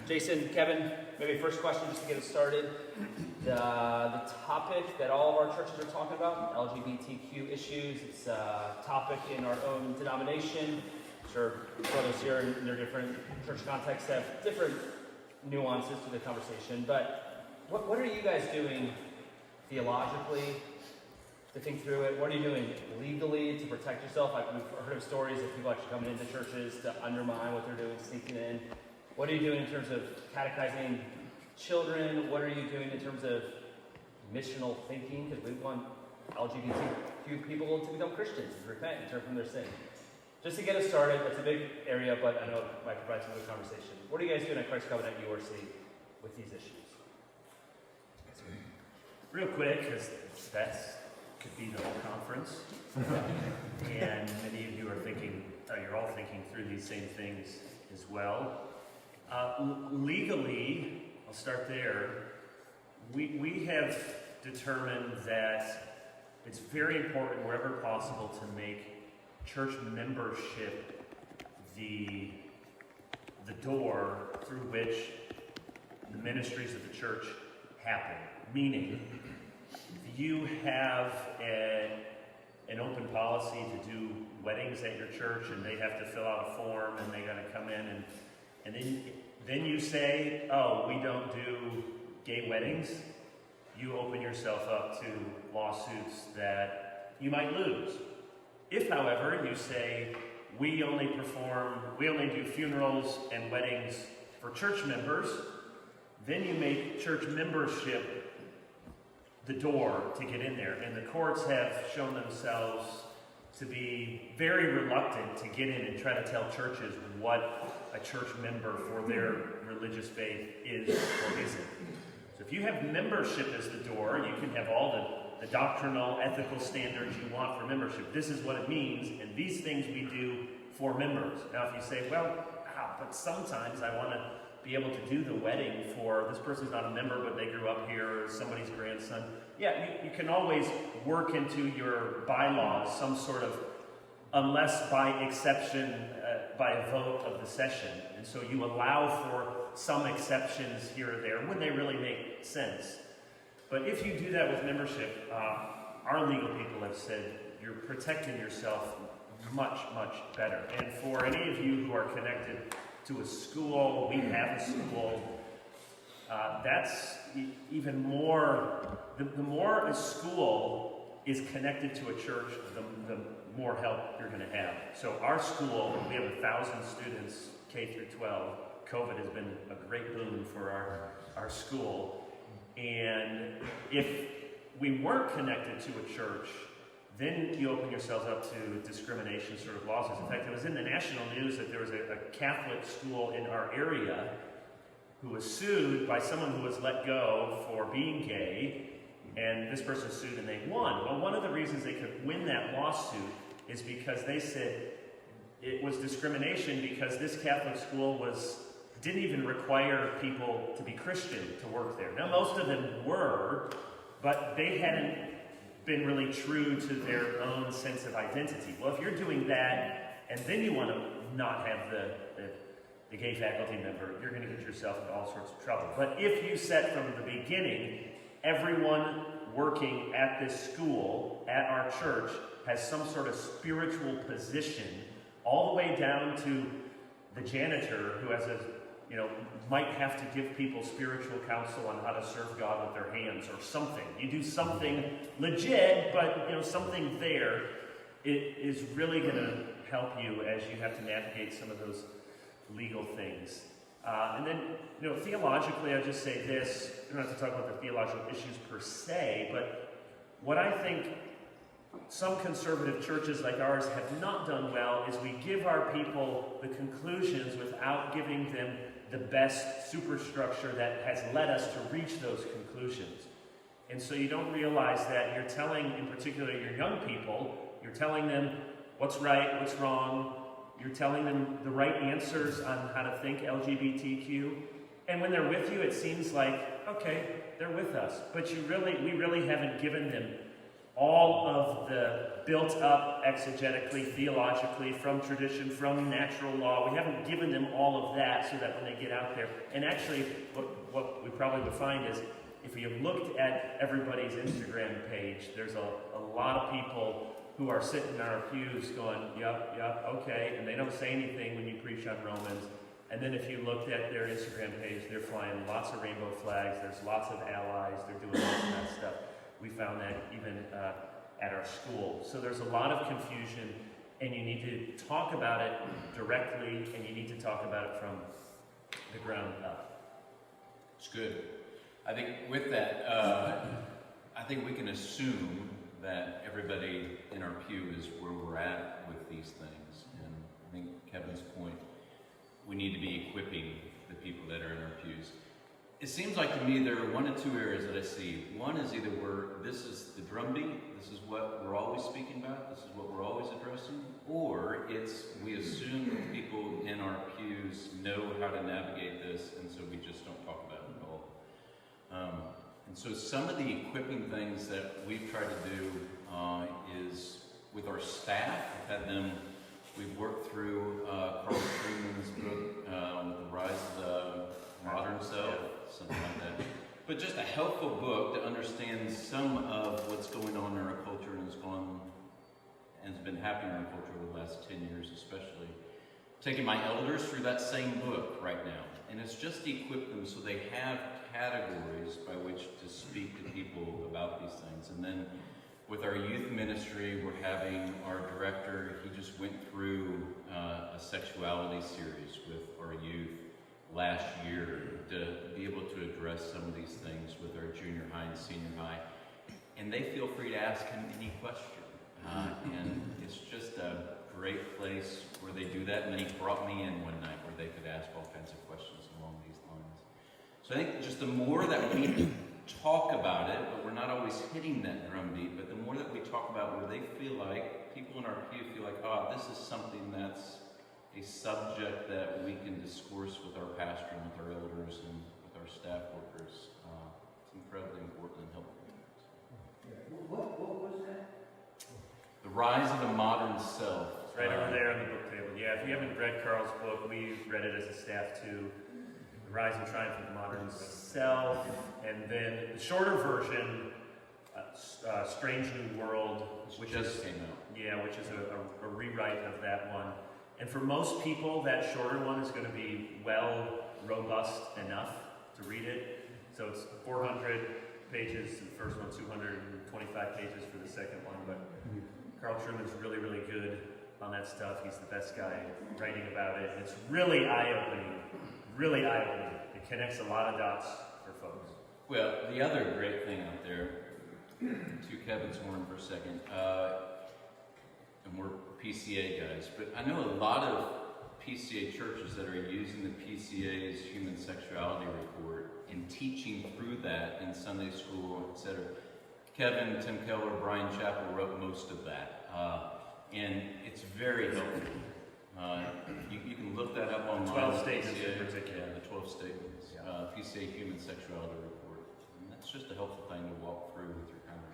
Jason, Kevin, maybe first question just to get us started. The topic that all of our churches are talking about, LGBTQ issues, it's a topic in our own denomination. I'm sure brothers here in their different church contexts have different nuances to the conversation, but what are you guys doing theologically to think through it? What are you doing legally to protect yourself? Like we've heard of stories of people actually coming into churches to undermine what they're doing, sneaking in. What are you doing in terms of catechizing children? What are you doing in terms of missional thinking? Because we want LGBTQ people to become Christians and repent and turn from their sin. Just to get us started, that's a big area, but I know it might provide some good conversation. What are you guys doing at Christ Covenant URC with these issues? Real quick, because that could be the whole conference. And many of you are thinking, you're all thinking through these same things as well. Legally, I'll start there. We have determined that it's very important, wherever possible, to make church membership the door through which the ministries of the church happen. Meaning, if you have an open policy to do weddings at your church and they have to fill out a form and they got to come in and then you say, oh, we don't do gay weddings, you open yourself up to lawsuits that you might lose. If, however, you say, we only do funerals and weddings for church members, then you make church membership the door to get in there. And the courts have shown themselves to be very reluctant to get in and try to tell churches what a church member for their religious faith is or isn't. So if you have membership as the door, you can have all the doctrinal, ethical standards you want for membership. This is what it means, and these things we do for members. Now if you say, well, but sometimes I want to be able to do the wedding for, this person's not a member, but they grew up here, or somebody's grandson. Yeah, you can always work into your bylaws some sort of, unless by exception, by a vote of the session. And so you allow for some exceptions here or there when they really make sense. But if you do that with membership, our legal people have said you're protecting yourself much, much better. And for any of you who are connected to a school, we have a school, that's even more, the more a school is connected to a church, the more help you're going to have. So our school, we have 1,000 students, K through 12. COVID has been a great boon for our school. And if we weren't connected to a church, then you open yourselves up to discrimination sort of lawsuits. In fact, it was in the national news that there was a Catholic school in our area who was sued by someone who was let go for being gay, and this person sued and they won. Well, one of the reasons they could win that lawsuit is because they said it was discrimination because this Catholic school didn't even require people to be Christian to work there. Now, most of them were, but they hadn't been really true to their own sense of identity. Well, if you're doing that, and then you want to not have the gay faculty member, you're going to get yourself into all sorts of trouble. But if you set from the beginning, everyone working at this school, at our church, has some sort of spiritual position, all the way down to the janitor who has might have to give people spiritual counsel on how to serve God with their hands or something. You do something legit, but something there, it is really going to help you as you have to navigate some of those legal things. And then, theologically, I'll just say this. We don't have to talk about the theological issues per se, but what I think some conservative churches like ours have not done well is we give our people the conclusions without giving them the best superstructure that has led us to reach those conclusions. And so you don't realize that you're telling, in particular, your young people, you're telling them what's right, what's wrong. You're telling them the right answers on how to think LGBTQ. And when they're with you, it seems like, okay, they're with us. But we really haven't given them all of the built up exegetically, theologically, from tradition, from natural law. We haven't given them all of that so that when they get out there, and actually what we probably would find is if you looked at everybody's Instagram page, there's a lot of people who are sitting in our pews going, yup, okay, and they don't say anything when you preach on Romans. And then if you looked at their Instagram page, they're flying lots of rainbow flags, there's lots of allies, they're doing all of that stuff. We found that even at our school. So there's a lot of confusion, and you need to talk about it directly, and you need to talk about it from the ground up. It's good. I think with that, I think we can assume that everybody in our pew is where we're at with these things. And I think Kevin's point, we need to be equipping the people that are in our pews. It seems like to me there are one of two areas that I see. One is either this is the drumbeat, this is what we're always speaking about, this is what we're always addressing, or it's we assume that people in our pews know how to navigate this, and so we just don't talk about it at all. And so some of the equipping things that we've tried to do is with our staff. We've worked through Carl Trueman's book, The Rise of the Modern Self, something like that. But just a helpful book to understand some of what's going on in our culture and has been happening in our culture over the last 10 years especially. Taking my elders through that same book right now. And it's just to equip them so they have categories by which to speak to people about these things. And then with our youth ministry, we're having our director, he just went through a sexuality series with our youth last year to be able to address some of these things with our junior high and senior high. And they feel free to ask him any question. And it's just a great place where they do that. And then he brought me in one night where they could ask all kinds of questions along these lines. So I think just the more that we talk about it, but we're not always hitting that drumbeat, but the more that we talk about where they feel like, people in our pew feel like, this is something that's a subject that we can discourse with our pastor and with our elders and with our staff workers. It's incredibly important and helpful. What was that? The Rise of the Modern Self. It's right over there on the book table. Yeah, if you haven't read Carl's book, we read it as a staff too. The Rise and Triumph of the Modern Self. And then the shorter version, Strange New World, which just came out. Yeah, which is a rewrite of that one. And for most people, that shorter one is going to be robust enough to read it. So it's 400 pages, the first one, 225 pages for the second one. But Carl Trueman's really, really good on that stuff. He's the best guy writing about it. It's really eye-opening. Really eye-opening. It connects a lot of dots for folks. Well, the other great thing out there, to Kevin's horn for a second, and we're PCA guys, but I know a lot of PCA churches that are using the PCA's human sexuality report and teaching through that in Sunday school, etc. Kevin, Tim Keller, Brian Chappell wrote most of that, and it's very helpful. You can look that up online. 12 statements in particular. Yeah, the 12 statements. PCA Human Sexuality Report. And that's just a helpful thing to walk through with your congregation.